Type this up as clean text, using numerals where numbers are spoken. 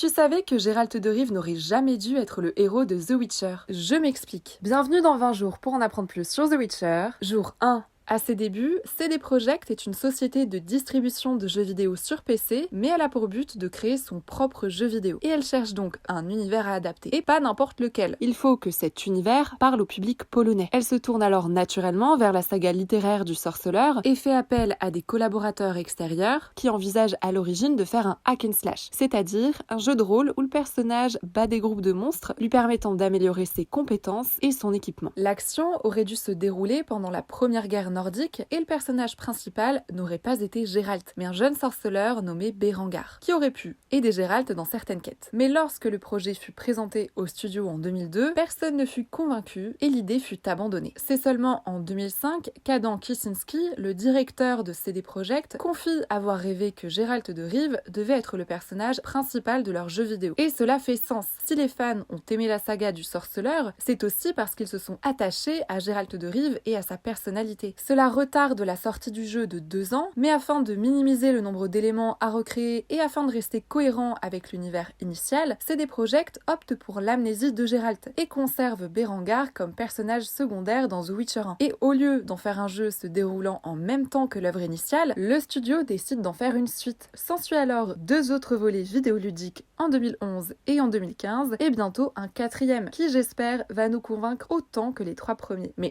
tu savais que Geralt de Rive n'aurait jamais dû être le héros de The Witcher? Je m'explique. Bienvenue dans 20 jours pour en apprendre plus sur The Witcher. Jour 1. À ses débuts, CD Projekt est une société de distribution de jeux vidéo sur PC, mais elle a pour but de créer son propre jeu vidéo. Et elle cherche donc un univers à adapter, et pas n'importe lequel. Il faut que cet univers parle au public polonais. Elle se tourne alors naturellement vers la saga littéraire du sorceleur et fait appel à des collaborateurs extérieurs qui envisagent à l'origine de faire un hack and slash, c'est-à-dire un jeu de rôle où le personnage bat des groupes de monstres, lui permettant d'améliorer ses compétences et son équipement. L'action aurait dû se dérouler pendant la Première Guerre nordique et le personnage principal n'aurait pas été Geralt, mais un jeune sorceleur nommé Berengar, qui aurait pu aider Geralt dans certaines quêtes. Mais lorsque le projet fut présenté au studio en 2002, personne ne fut convaincu et l'idée fut abandonnée. C'est seulement en 2005 qu'Adam Kiciński, le directeur de CD Projekt, confie avoir rêvé que Geralt de Rive devait être le personnage principal de leur jeu vidéo. Et cela fait sens. Si les fans ont aimé la saga du sorceleur, c'est aussi parce qu'ils se sont attachés à Geralt de Rive et à sa personnalité. Cela retarde la sortie du jeu de 2 ans, mais afin de minimiser le nombre d'éléments à recréer et afin de rester cohérent avec l'univers initial, CD Projekt opte pour l'amnésie de Geralt et conserve Berengar comme personnage secondaire dans The Witcher 1. Et au lieu d'en faire un jeu se déroulant en même temps que l'œuvre initiale, le studio décide d'en faire une suite. S'ensuit alors 2 autres volets vidéoludiques en 2011 et en 2015, et bientôt un 4e, qui j'espère va nous convaincre autant que les 3 premiers. Mais